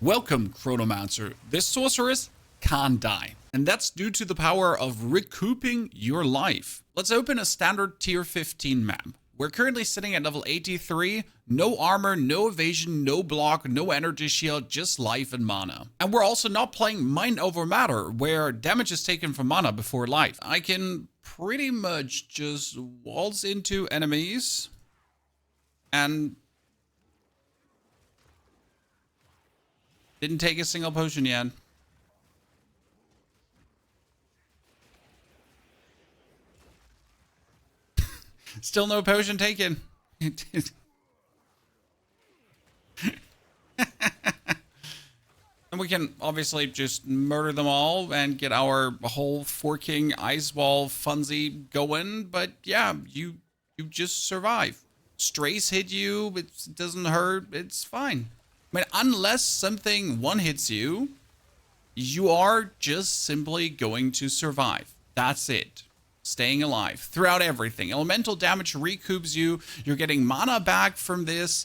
Welcome, Chronomancer. This Sorceress can't die, and that's due to the power of recouping your life. Let's open a standard tier 15 map. We're currently sitting at level 83, no armor, no evasion, no block, no energy shield, just life and mana. And we're also not playing Mind Over Matter, where damage is taken from mana before life. I can pretty much just waltz into enemies and didn't take a single potion yet. Still no potion taken. And we can obviously just murder them all and get our whole forking ice wall funsy going. But yeah, you just survive. Strays hit you, it doesn't hurt, it's fine. I mean, unless something one hits you, you are just simply going to survive. That's it. Staying alive throughout everything. Elemental damage recoups you. You're getting mana back from this.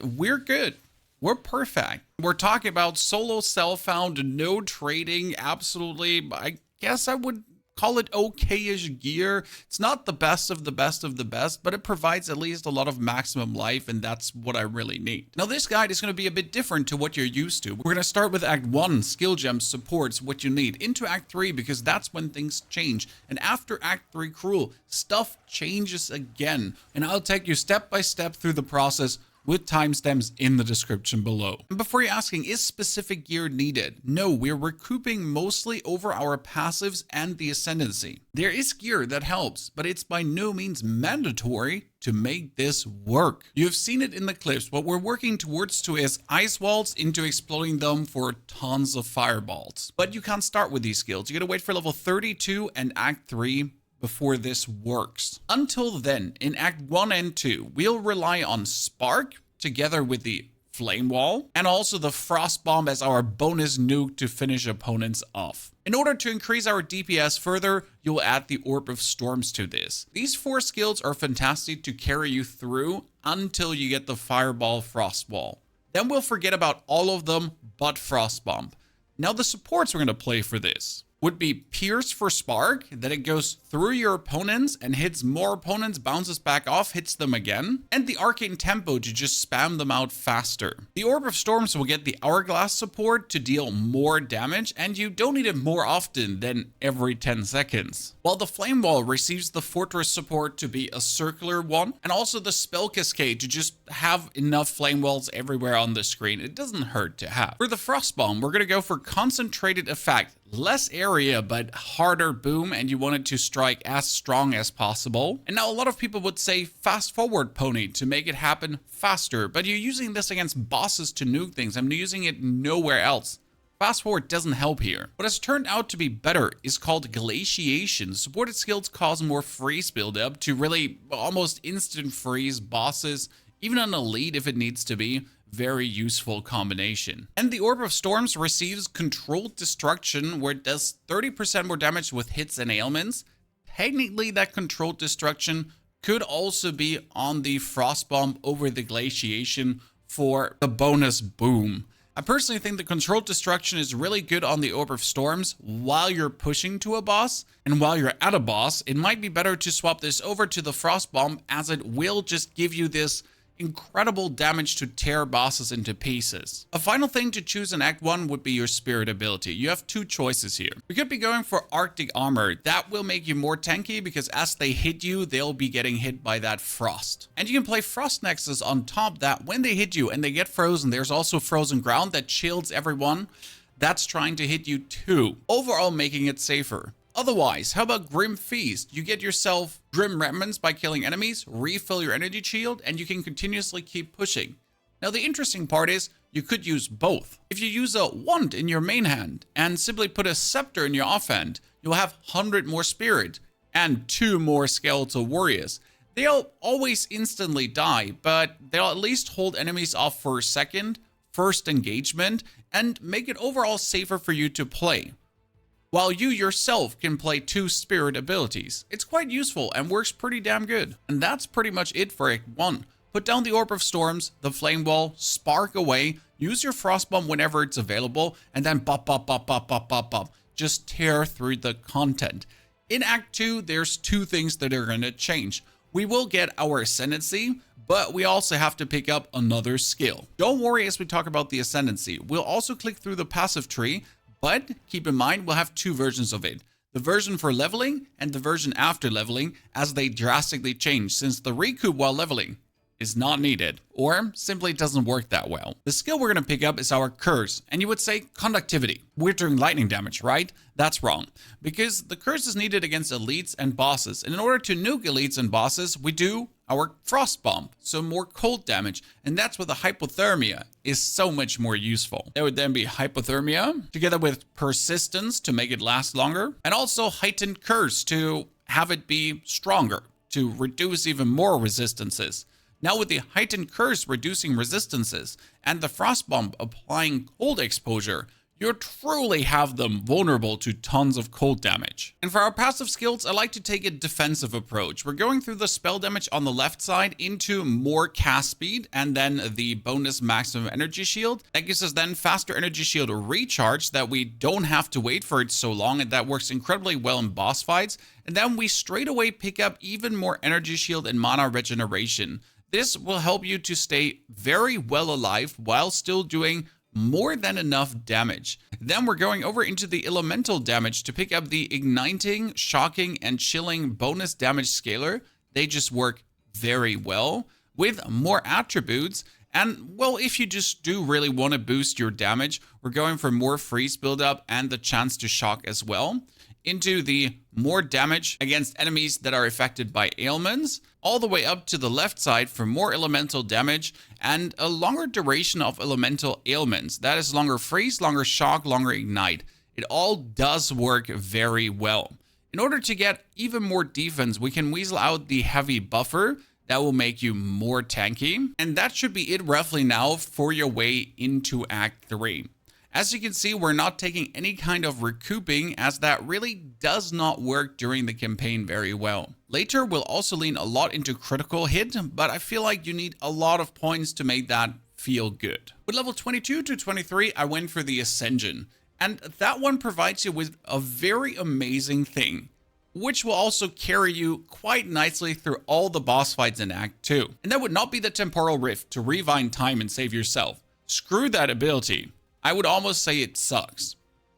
We're good. We're perfect. We're talking about solo self-found, no trading. Absolutely. I guess I would call it okay-ish gear. It's not the best of the best of the best, but it provides at least a lot of maximum life, and that's what I really need. Now, this guide is going to be a bit different to what you're used to. We're going to start with Act 1, skill gems, supports, what you need, into Act 3, because that's when things change. And after Act 3 Cruel, stuff changes again. And I'll take you step by step through the process with timestamps in the description below. And before you're asking, is specific gear needed? No, we're recouping mostly over our passives and the ascendancy. There is gear that helps, but it's by no means mandatory to make this work. You've seen it in the clips. What we're working towards is ice walls into exploding them for tons of fireballs. But you can't start with these skills. You gotta wait for level 32 and Act 3 before this works. Until then, in Act 1 and 2, we'll rely on Spark together with the Flame Wall and also the Frost Bomb as our bonus nuke to finish opponents off. In order to increase our DPS further, you'll add the Orb of Storms to this. These 4 skills are fantastic to carry you through until you get the Fireball Frost Wall. Then we'll forget about all of them but Frost Bomb. Now the supports we're going to play for this would be Pierce for Spark, that it goes through your opponents and hits more opponents, bounces back off, hits them again, and the Arcane Tempo to just spam them out faster. The Orb of Storms will get the Hourglass support to deal more damage, and you don't need it more often than every 10 seconds. While the Flame Wall receives the Fortress support to be a circular one, and also the Spell Cascade to just have enough Flame Walls everywhere on the screen. It doesn't hurt to have. For the Frost Bomb, we're gonna go for concentrated effect. Less area, but harder boom, and you want it to strike as strong as possible. And now a lot of people would say fast forward pony to make it happen faster, but you're using this against bosses to nuke things. I'm using it nowhere else. Fast forward doesn't help here. What has turned out to be better is called glaciation. Supported skills cause more freeze buildup to really almost instant freeze bosses, even on elite if it needs to be. Very useful combination. And the Orb of Storms receives Controlled Destruction, where it does 30% more damage with hits and ailments. Technically, that Controlled Destruction could also be on the Frost Bomb over the Glaciation for the bonus boom. I personally think the Controlled Destruction is really good on the Orb of Storms while you're pushing to a boss, and while you're at a boss, it might be better to swap this over to the Frost Bomb, as it will just give you this incredible damage to tear bosses into pieces. A final thing to choose in Act 1 would be your spirit ability. You have 2 choices here. You could be going for Arctic Armor. That will make you more tanky because as they hit you, they'll be getting hit by that frost. And you can play Frost Nexus on top that when they hit you and they get frozen, there's also Frozen Ground that shields everyone that's trying to hit you too, overall making it safer. Otherwise, how about Grim Feast? You get yourself Grim Remnants by killing enemies, refill your energy shield, and you can continuously keep pushing. Now the interesting part is, you could use both. If you use a wand in your main hand and simply put a scepter in your offhand, you'll have 100 more spirit and 2 more skeletal warriors. They'll always instantly die, but they'll at least hold enemies off for a second, first engagement, and make it overall safer for you to play, while you yourself can play 2 spirit abilities. It's quite useful and works pretty damn good. And that's pretty much it for Act 1. Put down the Orb of Storms, the Flame Wall, spark away, use your Frost Bomb whenever it's available, and then bop, bop, bop, bop, bop, bop, bop. Just tear through the content. In Act 2, there's two things that are going to change. We will get our Ascendancy, but we also have to pick up another skill. Don't worry as we talk about the Ascendancy. We'll also click through the passive tree, but keep in mind we'll have two versions of it. The version for leveling and the version after leveling, as they drastically change since the recoup while leveling is not needed or simply doesn't work that well. The skill we're going to pick up is our curse, and you would say conductivity. We're doing lightning damage, right? That's wrong, because the curse is needed against elites and bosses, and in order to nuke elites and bosses, we do our frost bomb, so more cold damage, and that's where the hypothermia is so much more useful. There would then be hypothermia together with persistence to make it last longer, and also heightened curse to have it be stronger, to reduce even more resistances. Now with the heightened curse reducing resistances and the frost bomb applying cold exposure, you truly have them vulnerable to tons of cold damage. And for our passive skills, I like to take a defensive approach. We're going through the spell damage on the left side into more cast speed and then the bonus maximum energy shield. That gives us then faster energy shield recharge that we don't have to wait for it so long, and that works incredibly well in boss fights. And then we straight away pick up even more energy shield and mana regeneration. This will help you to stay very well alive while still doing more than enough damage. Then we're going over into the elemental damage to pick up the igniting, shocking, and chilling bonus damage scaler. They just work very well with more attributes. And well, if you just do really want to boost your damage, we're going for more freeze buildup and the chance to shock as well. Into the more damage against enemies that are affected by ailments, all the way up to the left side for more elemental damage and a longer duration of elemental ailments. That is longer freeze, longer shock, longer ignite. It all does work very well. In order to get even more defense, we can weasel out the heavy buffer. That will make you more tanky. And that should be it roughly now for your way into Act 3. As you can see, we're not taking any kind of recouping, as that really does not work during the campaign very well. Later, we'll also lean a lot into critical hit, but I feel like you need a lot of points to make that feel good. With level 22 to 23, I went for the Ascension, and that one provides you with a very amazing thing, which will also carry you quite nicely through all the boss fights in Act 2. And that would not be the Temporal Rift to rewind time and save yourself. Screw that ability. I would almost say it sucks.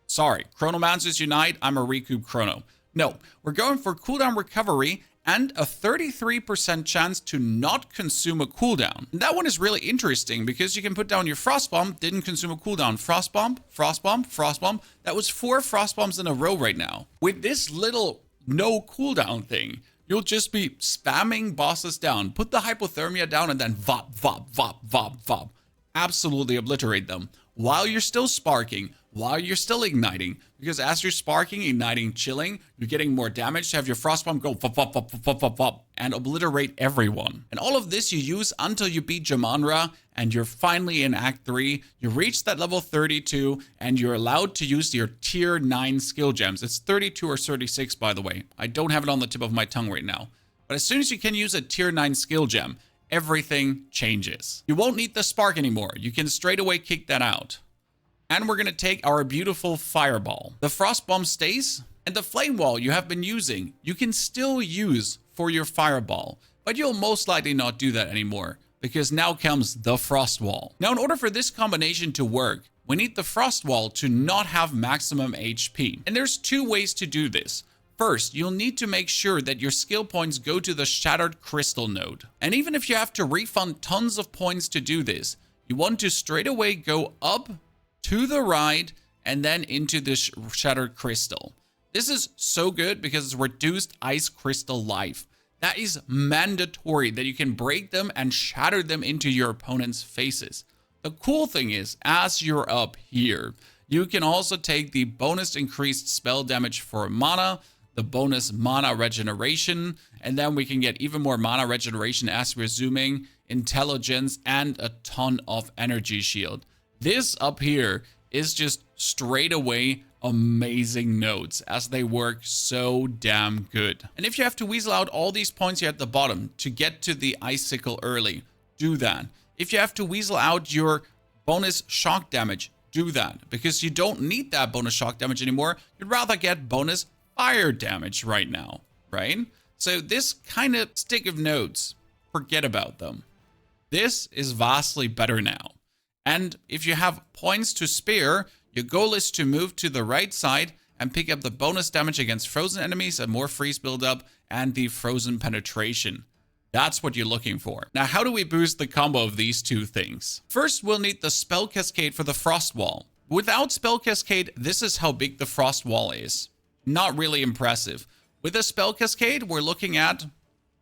Sorry, Chronomancers Unite, I'm a Recoup Chrono. No, we're going for cooldown recovery and a 33% chance to not consume a cooldown. And that one is really interesting because you can put down your Frost Bomb, didn't consume a cooldown. Frost Bomb, Frost Bomb, Frost Bomb. That was 4 Frost Bombs in a row right now. With this little no cooldown thing, you'll just be spamming bosses down. Put the hypothermia down and then vop, vop, vop, vop, vop. Absolutely obliterate them. While you're still sparking, while you're still igniting, because as you're sparking, igniting, chilling, you're getting more damage to have your frost bomb go pop, pop, pop, pop, pop, pop, and obliterate everyone. And all of this you use until you beat Jamanra, and you're finally in Act 3. You reach that level 32, and you're allowed to use your tier 9 skill gems. It's 32 or 36, by the way. I don't have it on the tip of my tongue right now. But as soon as you can use a tier 9 skill gem, everything changes. You won't need the spark anymore. You can straight away kick that out. And we're going to take our beautiful fireball. The frost bomb stays, and the flame wall you have been using, you can still use for your fireball, but you'll most likely not do that anymore because now comes the frost wall. Now, in order for this combination to work, we need the frost wall to not have maximum HP. And there's two ways to do this. First, you'll need to make sure that your skill points go to the Shattered Crystal node. And even if you have to refund tons of points to do this, you want to straight away go up to the right and then into this Shattered Crystal. This is so good because it's reduced ice crystal life. That is mandatory, that you can break them and shatter them into your opponent's faces. The cool thing is, as you're up here, you can also take the bonus increased spell damage for mana, the bonus mana regeneration, and then we can get even more mana regeneration as we're zooming, intelligence, and a ton of energy shield. This up here is just straight away amazing nodes, as they work so damn good. And if you have to weasel out all these points here at the bottom to get to the icicle early, do that. If you have to weasel out your bonus shock damage, do that. Because you don't need that bonus shock damage anymore. You'd rather get bonus fire damage right now, right? So this kind of stick of notes, forget about them. This is vastly better now. And if you have points to spare, your goal is to move to the right side and pick up the bonus damage against frozen enemies and more freeze buildup and the frozen penetration. That's what you're looking for. Now, how do we boost the combo of these two things? First, we'll need the Spell Cascade for the Frost Wall. Without Spell Cascade, this is how big the Frost Wall is. Not really impressive. With a Spell Cascade, we're looking at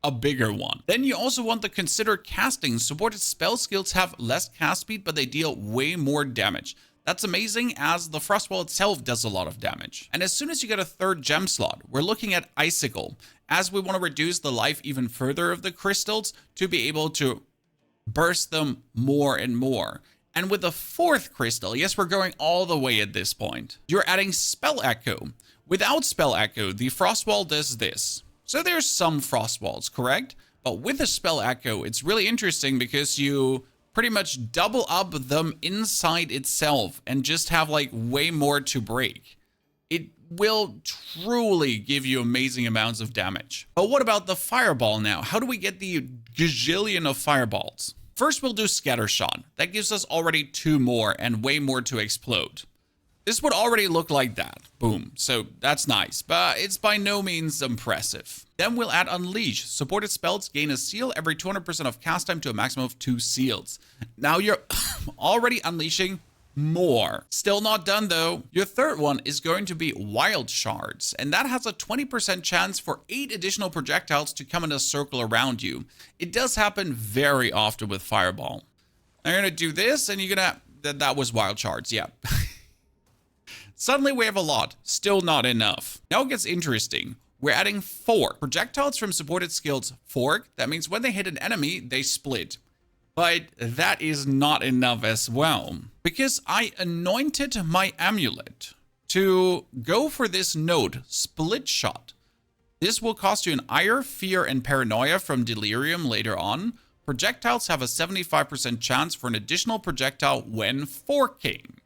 a bigger one. Then you also want to consider casting. Supported spell skills have less cast speed, but they deal way more damage. That's amazing, as the Frost Wall itself does a lot of damage. And as soon as you get a third gem slot, we're looking at Icicle, as we want to reduce the life even further of the crystals to be able to burst them more and more. And with the fourth crystal, yes, we're going all the way at this point, you're adding Spell Echo. Without Spell Echo, the Frost Wall does this. So there's some Frost Walls, correct? But with the Spell Echo, it's really interesting because you pretty much double up them inside itself and just have like way more to break. It will truly give you amazing amounts of damage. But what about the Fireball now? How do we get the gazillion of Fireballs? First, we'll do Scatter Shot. That gives us already 2 more and way more to explode. This would already look like that. Boom. So that's nice, but it's by no means impressive. Then we'll add Unleash. Supported spells gain a seal every 200% of cast time to a maximum of 2 seals. Now you're already unleashing more. Still not done though. Your third one is going to be Wild Shards, and that has a 20% chance for 8 additional projectiles to come in a circle around you. It does happen very often with Fireball. I'm gonna do this, and you're gonna... That was Wild Shards, yeah. Suddenly we have a lot. Still not enough. Now it gets interesting. We're adding 4 projectiles from supported skills Fork. That means when they hit an enemy, they split. But that is not enough as well, because I anointed my amulet to go for this node, Split Shot. This will cost you an Ire, Fear, and Paranoia from Delirium later on. Projectiles have a 75% chance for an additional projectile when forking.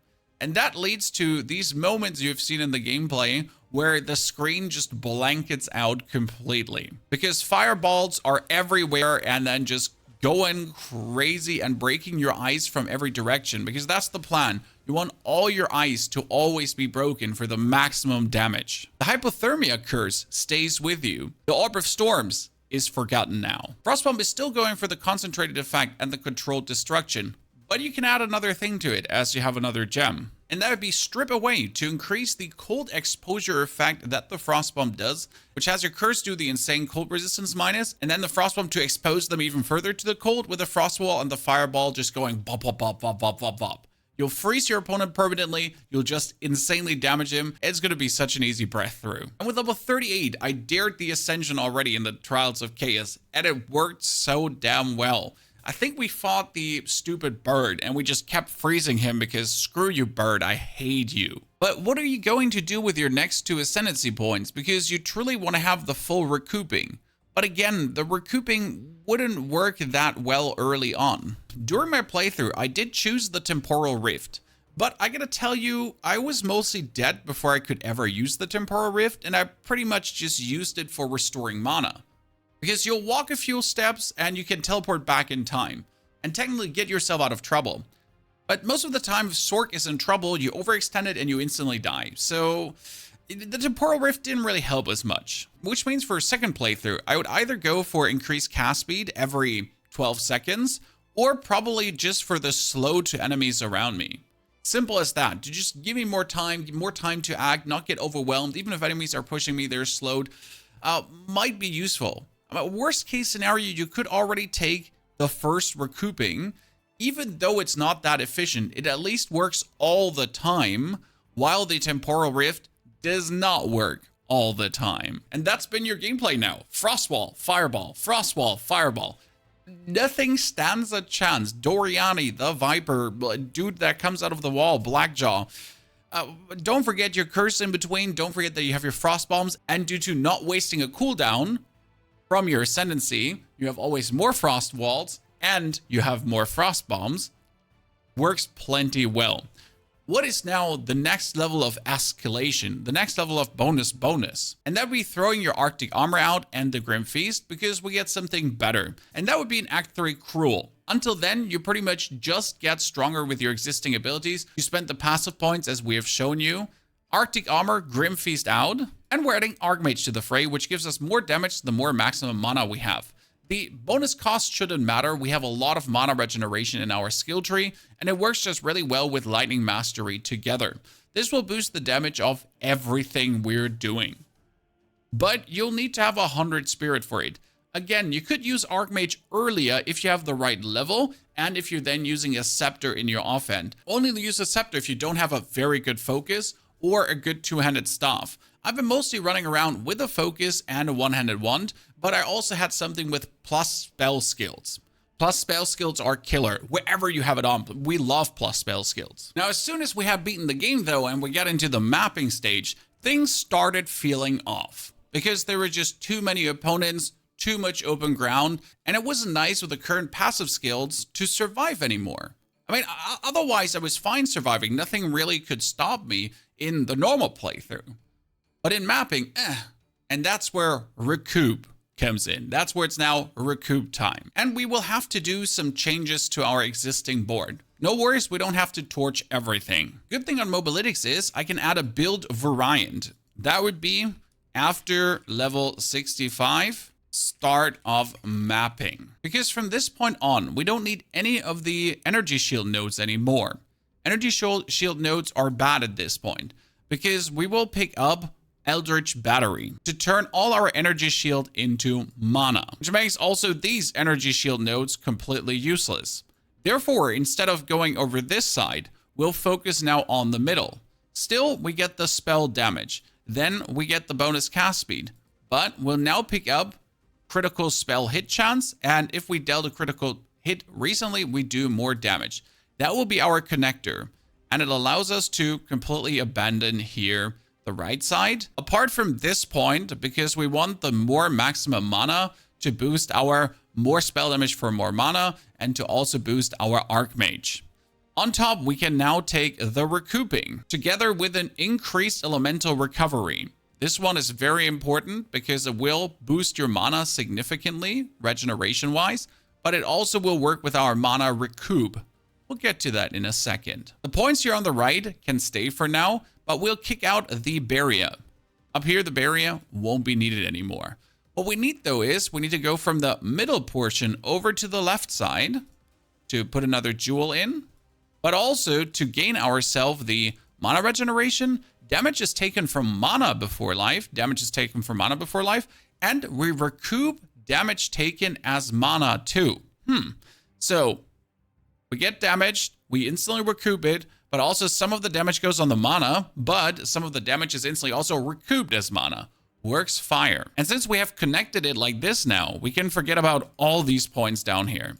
And that leads to these moments you've seen in the gameplay where the screen just blankets out completely. Because fireballs are everywhere and then just going crazy and breaking your ice from every direction. Because that's the plan. You want all your ice to always be broken for the maximum damage. The Hypothermia curse stays with you. The Orb of Storms is forgotten now. Frostbomb is still going for the concentrated effect and the controlled destruction. But you can add another thing to it as you have another gem. And that would be Strip Away to increase the cold exposure effect that the Frostbomb does, which has your curse do the insane cold resistance minus, and then the Frostbomb to expose them even further to the cold with the Frost Wall and the Fireball just going bop, bop, bop, bop, bop, bop, bop. You'll freeze your opponent permanently, you'll just insanely damage him. It's going to be such an easy breath through. And with level 38, I dared the Ascension already in the Trials of Chaos, and it worked so damn well. I think we fought the stupid bird and we just kept freezing him because screw you, bird, I hate you. But what are you going to do with your next 2 ascendancy points? Because you truly want to have the full recouping. But again, the recouping wouldn't work that well early on. During my playthrough, I did choose the Temporal Rift. But I gotta tell you, I was mostly dead before I could ever use the Temporal Rift, and I pretty much just used it for restoring mana. Because you'll walk a few steps and you can teleport back in time and technically get yourself out of trouble. But most of the time, if Sorc is in trouble, you overextend it and you instantly die. So the Temporal Rift didn't really help as much. Which means for a second playthrough, I would either go for increased cast speed every 12 seconds or probably just for the slow to enemies around me. Simple as that. To just give me more time to act, not get overwhelmed. Even if enemies are pushing me, they're slowed. Might be useful. Worst case scenario, you could already take the first recouping. Even though it's not that efficient, it at least works all the time, while the Temporal Rift does not work all the time. And that's been your gameplay now. Frostwall, Fireball, Frostwall, Fireball. Nothing stands a chance. Doriani, the Viper, dude that comes out of the wall, Blackjaw. Don't forget your curse in between. Don't forget that you have your Frost Bombs. And due to not wasting a cooldown from your Ascendancy, you have always more Frost Walls and you have more frost bombs, works plenty well. What is now the next level of escalation, the next level of bonus? And that would be throwing your Arctic Armor out and the Grim Feast, because we get something better. And that would be an Act 3 Cruel. Until then, you pretty much just get stronger with your existing abilities. You spend the passive points as we have shown you. Arctic Armor, Grim Feast out, and we're adding Archmage to the fray, which gives us more damage the more maximum mana we have. The bonus cost shouldn't matter. We have a lot of mana regeneration in our skill tree, and it works just really well with Lightning Mastery together. This will boost the damage of everything we're doing. But you'll need to have 100 spirit for it. Again, you could use Archmage earlier if you have the right level, and if you're then using a Scepter in your offhand. Only use a Scepter if you don't have a very good focus or a good two-handed staff. I've been mostly running around with a focus and a one-handed wand, but I also had something with plus spell skills. Plus spell skills are killer, wherever you have it on. We love plus spell skills. Now, as soon as we have beaten the game though, and we get into the mapping stage, things started feeling off. Because there were just too many opponents, too much open ground, and it wasn't nice with the current passive skills to survive anymore. I mean, otherwise I was fine surviving. Nothing really could stop me in the normal playthrough. But in mapping, and that's where Recoup comes in. That's where it's now Recoup time. And we will have to do some changes to our existing board. No worries, we don't have to torch everything. Good thing on Mobalytics is I can add a build variant. That would be after level 65, start of mapping. Because from this point on, we don't need any of the energy shield nodes anymore. Energy shield nodes are bad at this point, because we will pick up Eldritch Battery to turn all our energy shield into mana, which makes also these energy shield nodes completely useless. Therefore, instead of going over this side, we'll focus now on the middle. Still, we get the spell damage. Then we get the bonus cast speed, but we'll now pick up critical spell hit chance, and if we dealt a critical hit recently, we do more damage. That will be our connector, and it allows us to completely abandon here the right side. Apart from this point, because we want the more maximum mana to boost our more spell damage for more mana, and to also boost our Archmage. On top, we can now take the recouping, together with an increased elemental recovery. This one is very important because it will boost your mana significantly, regeneration-wise, but it also will work with our mana recoup. We'll get to that in a second. The points here on the right can stay for now, but we'll kick out the barrier. Up here, the barrier won't be needed anymore. What we need though is we need to go from the middle portion over to the left side to put another jewel in, but also to gain ourselves the mana regeneration. Damage is taken from mana before life. Damage is taken from mana before life. And we recoup damage taken as mana too. So we get damaged, we instantly recoup it, but also some of the damage goes on the mana, but some of the damage is instantly also recouped as mana. Works fire. And since we have connected it like this now, we can forget about all these points down here.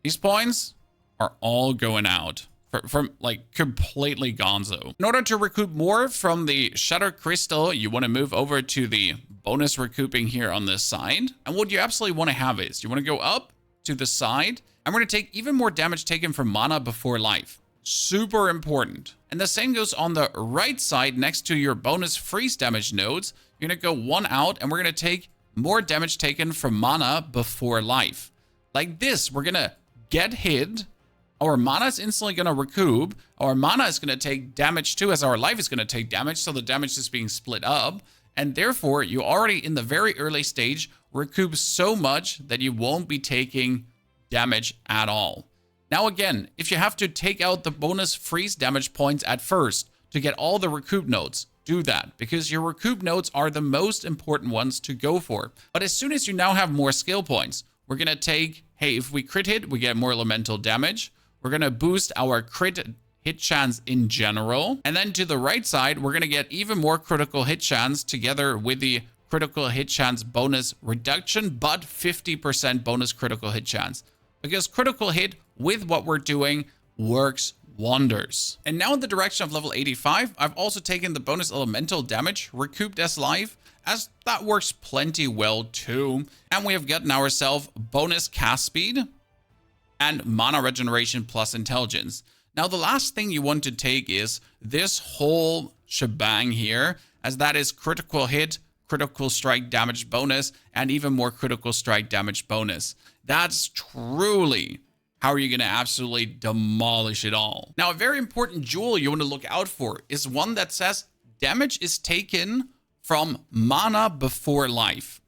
These points are all going out. From like completely gonzo. In order to recoup more from the Shutter Crystal, you want to move over to the bonus recouping here on this side. And what you absolutely want to have is you want to go up to the side, and we're going to take even more damage taken from mana before life. Super important. And the same goes on the right side next to your bonus freeze damage nodes. You're going to go one out, and we're going to take more damage taken from mana before life. Like this, we're going to get hit. Our mana is instantly going to recoup. Our mana is going to take damage too, as our life is going to take damage, so the damage is being split up. And therefore, you already in the very early stage recoup so much that you won't be taking damage at all. Now again, if you have to take out the bonus freeze damage points at first to get all the recoup nodes, do that, because your recoup nodes are the most important ones to go for. But as soon as you now have more skill points, we're going to take, hey, if we crit hit, we get more elemental damage. We're going to boost our crit hit chance in general. And then to the right side, we're going to get even more critical hit chance together with the critical hit chance bonus reduction, but 50% bonus critical hit chance. Because critical hit with what we're doing works wonders. And now in the direction of level 85, I've also taken the bonus elemental damage recouped as life, as that works plenty well too. And we have gotten ourselves bonus cast speed and mana regeneration plus intelligence. Now, the last thing you want to take is this whole shebang here, as that is critical hit, critical strike damage bonus, and even more critical strike damage bonus. That's truly how are you going to absolutely demolish it all. Now, a very important jewel you want to look out for is one that says damage is taken from mana before life.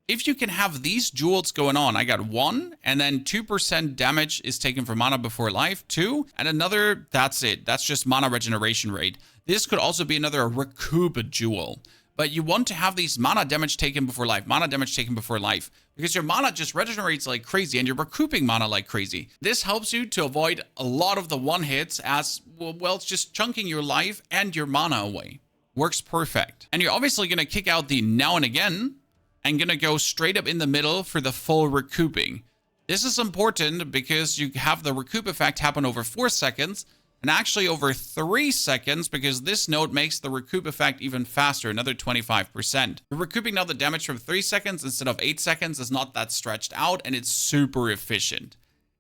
If you can have these jewels going on, I got 1, and then 2% damage is taken from mana before life, 2, and another, that's it. That's just mana regeneration rate. This could also be another recouped jewel. But you want to have these mana damage taken before life, because your mana just regenerates like crazy and you're recouping mana like crazy. This helps you to avoid a lot of the one hits as, well, it's just chunking your life and your mana away. Works perfect. And you're obviously going to kick out the now and again, and gonna go straight up in the middle for the full recouping. This is important because you have the recoup effect happen over 4 seconds and actually over 3 seconds, because this node makes the recoup effect even faster, another 25%. You're recouping now the damage from 3 seconds instead of 8 seconds. It's not that stretched out and it's super efficient.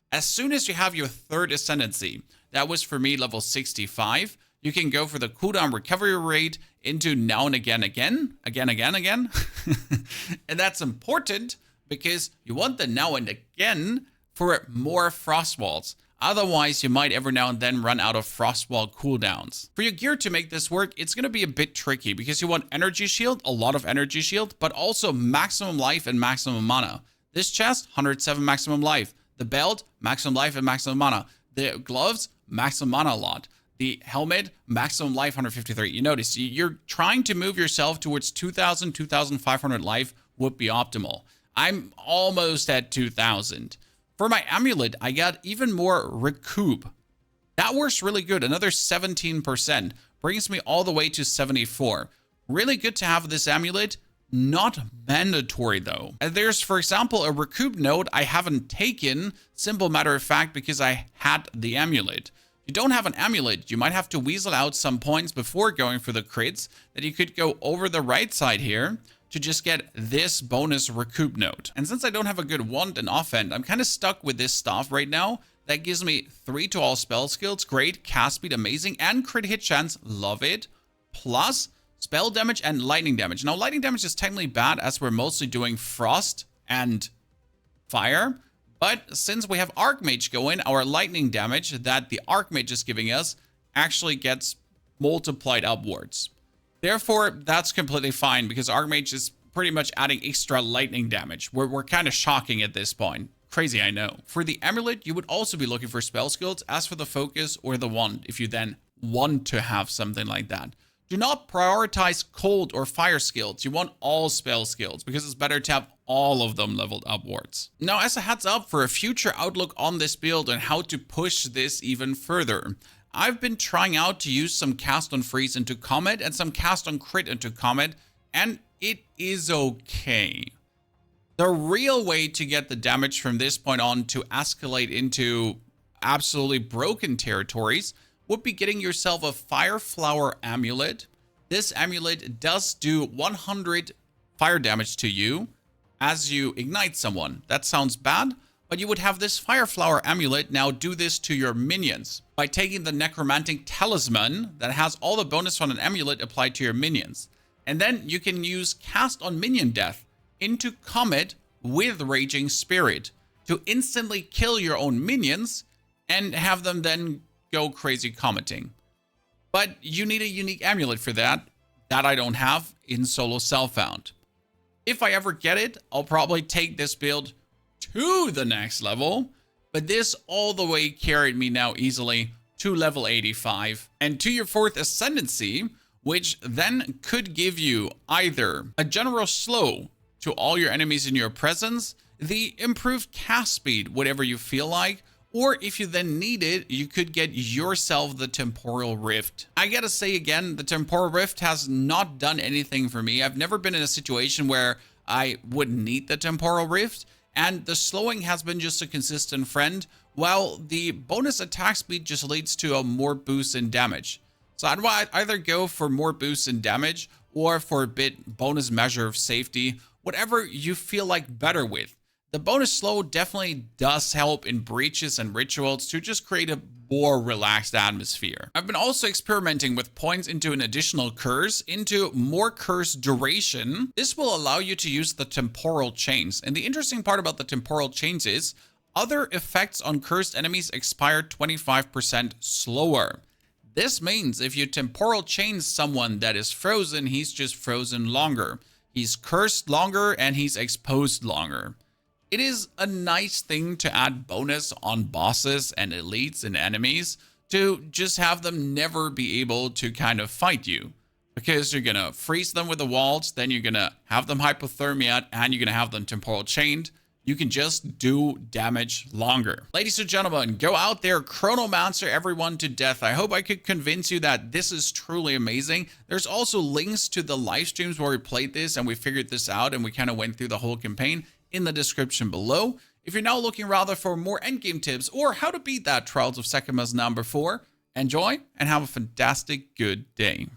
As soon as you have your third ascendancy, that was for me level 65, you can go for the cooldown recovery rate into now and again. And that's important because you want the now and again for more frost walls. Otherwise, you might every now and then run out of frost wall cooldowns. For your gear to make this work, it's going to be a bit tricky because you want energy shield, a lot of energy shield, but also maximum life and maximum mana. This chest, 107 maximum life. The belt, maximum life and maximum mana. The gloves, maximum mana a lot. The helmet, maximum life, 153. You notice you're trying to move yourself towards 2,000, 2,500 life would be optimal. I'm almost at 2,000. For my amulet, I got even more recoup. That works really good. Another 17% brings me all the way to 74. Really good to have this amulet. Not mandatory though. There's, for example, a recoup node I haven't taken, simple matter of fact, because I had the amulet. You don't have an amulet, you might have to weasel out some points before going for the crits that you could go over the right side here to just get this bonus recoup node. And since I don't have a good wand and offhand, I'm kind of stuck with this staff right now. That gives me 3 to all spell skills, great, cast speed, amazing, and crit hit chance, love it. Plus spell damage and lightning damage. Now, lightning damage is technically bad as we're mostly doing frost and fire. But since we have Archmage going, our lightning damage that the Archmage is giving us actually gets multiplied upwards. Therefore, that's completely fine because Archmage is pretty much adding extra lightning damage. We're kind of shocking at this point. Crazy, I know. For the amulet, you would also be looking for spell skills as for the focus or the wand if you then want to have something like that. Do not prioritize cold or fire skills. You want all spell skills because it's better to have all of them leveled upwards. Now, as a heads up for a future outlook on this build and how to push this even further, I've been trying out to use some cast on freeze into Comet and some cast on crit into Comet, and it is okay. The real way to get the damage from this point on to escalate into absolutely broken territories would be getting yourself a Fire Flower amulet. This amulet does do 100 fire damage to you as you ignite someone. That sounds bad, but you would have this Fire Flower amulet now do this to your minions by taking the Necromantic Talisman that has all the bonus from an amulet applied to your minions. And then you can use Cast on Minion Death into Comet with Raging Spirit to instantly kill your own minions and have them then go crazy commenting. But you need a unique amulet for that I don't have in solo self-found. If I ever get it, I'll probably take this build to the next level, but this all the way carried me now easily to level 85 and to your 4th ascendancy, which then could give you either a general slow to all your enemies in your presence, the improved cast speed, whatever you feel like, or if you then need it, you could get yourself the Temporal Rift. I gotta say again, the Temporal Rift has not done anything for me. I've never been in a situation where I would need the Temporal Rift, and the slowing has been just a consistent friend, while the bonus attack speed just leads to a more boost in damage. So I'd either go for more boost in damage or for a bit bonus measure of safety, whatever you feel like better with. The bonus slow definitely does help in breaches and rituals to just create a more relaxed atmosphere. I've been also experimenting with points into an additional curse, into more curse duration. This will allow you to use the temporal chains. And the interesting part about the temporal chains is other effects on cursed enemies expire 25% slower. This means if you temporal chain someone that is frozen, he's just frozen longer. He's cursed longer and he's exposed longer. It is a nice thing to add bonus on bosses and elites and enemies to just have them never be able to kind of fight you. Because you're going to freeze them with the walls, then you're going to have them hypothermia, and you're going to have them temporal chained. You can just do damage longer. Ladies and gentlemen, go out there, Chronomancer everyone to death. I hope I could convince you that this is truly amazing. There's also links to the live streams where we played this and we figured this out and we kind of went through the whole campaign in the description below. If you're now looking rather for more endgame tips or how to beat that Trials of Sekhmet number 4, enjoy and have a fantastic good day.